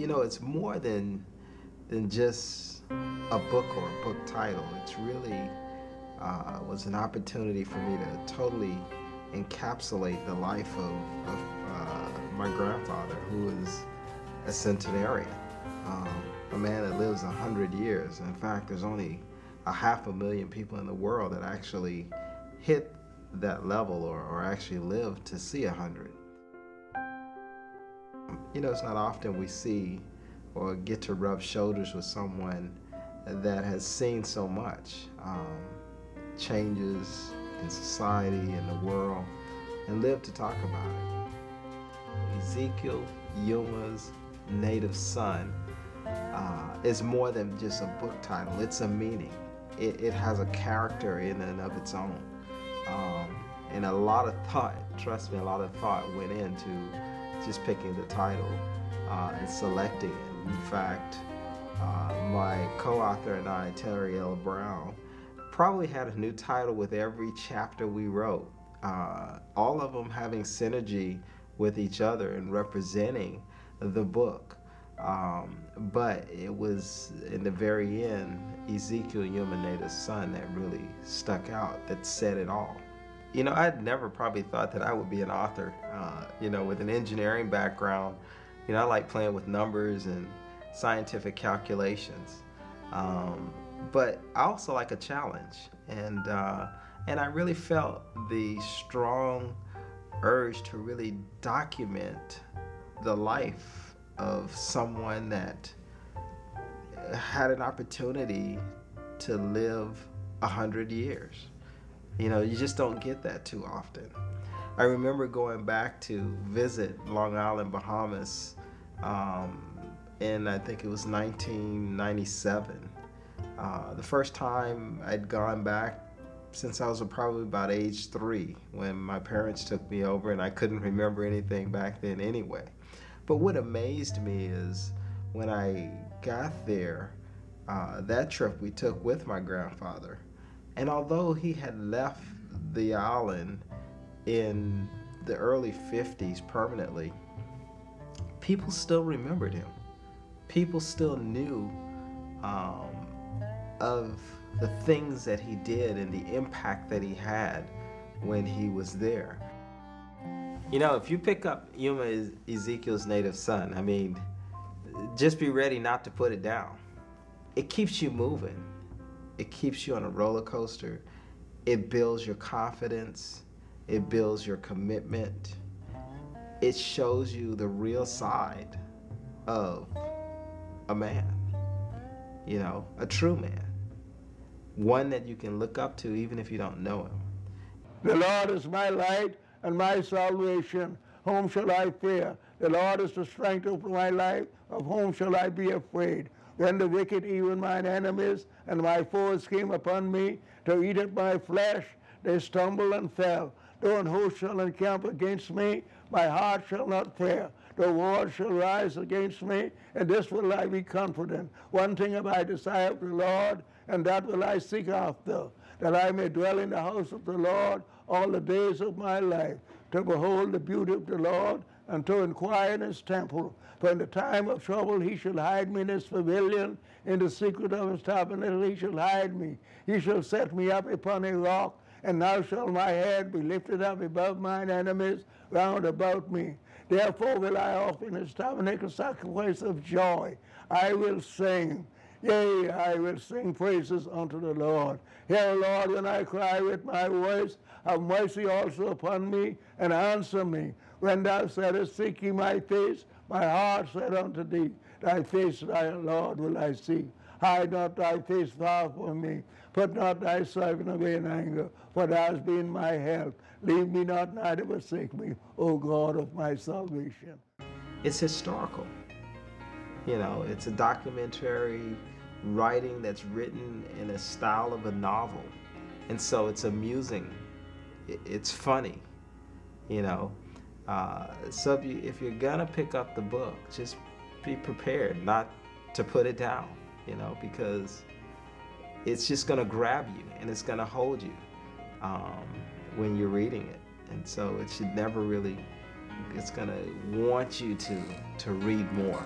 you know, it's more than just a book or a book title. It's really was an opportunity for me to totally encapsulate the life of my grandfather, who is a centenarian, a man that lives 100 years. In fact, there's only 500,000 people in the world that actually hit that level or actually live to see 100. You know, it's not often we see or get to rub shoulders with someone that has seen so much changes in society, in the world, and live to talk about it. Ezekiel, Yuma's native son, is more than just a book title. It's a meaning. It has a character in and of its own. And a lot of thought, trust me, a lot of thought went into just picking the title and selecting it. In fact, my co-author and I, Terry L. Brown, probably had a new title with every chapter we wrote, all of them having synergy with each other and representing the book. But it was, in the very end, Ezekiel, Yuma, native son, that really stuck out, that said it all. You know, I'd never probably thought that I would be an author. You know, with an engineering background, you know, I like playing with numbers and scientific calculations. But I also like a challenge. And I really felt the strong urge to really document the life of someone that had an opportunity to live 100 years. You know, you just don't get that too often. I remember going back to visit Long Island, Bahamas, in I think it was 1997. The first time I'd gone back since I was probably about age 3, when my parents took me over, and I couldn't remember anything back then anyway. But what amazed me is when I got there, that trip we took with my grandfather, and although he had left the island in the early 50s permanently, people still remembered him. People still knew of the things that he did and the impact that he had when he was there. You know, if you pick up Yuma, Ezekiel's native son, I mean, just be ready not to put it down. It keeps you moving. It keeps you on a roller coaster. It builds your confidence. It builds your commitment. It shows you the real side of a man, you know, a true man, one that you can look up to even if you don't know him. The Lord is my light and my salvation. Whom shall I fear? The Lord is the strength of my life. Of whom shall I be afraid? When the wicked, even mine enemies, and my foes came upon me to eat up my flesh, they stumbled and fell. Though an host shall encamp against me, my heart shall not fear. The war shall rise against me, and this will I be confident. One thing have I desired of the Lord, and that will I seek after, that I may dwell in the house of the Lord all the days of my life, to behold the beauty of the Lord, and to inquire in his temple. For in the time of trouble he shall hide me in his pavilion, in the secret of his tabernacle he shall hide me. He shall set me up upon a rock, and now shall my head be lifted up above mine enemies round about me. Therefore will I offer in his tabernacle sacrifice of joy. I will sing. Yea, I will sing praises unto the Lord. Hear, Lord, when I cry with my voice. Have mercy also upon me, and answer me. When thou saidst, seek ye my face, my heart said unto thee, thy face, thy Lord, will I see. Hide not thy face far from me. Put not thy servant away in anger, for thou hast been my help. Leave me not, neither forsake me, O God of my salvation. It's historical. You know, it's a documentary writing that's written in a style of a novel. And so it's amusing. It's funny, you know. So if you're gonna pick up the book, just be prepared not to put it down, you know, because it's just gonna grab you and it's gonna hold you when you're reading it. And so it should never really, it's gonna want you to read more.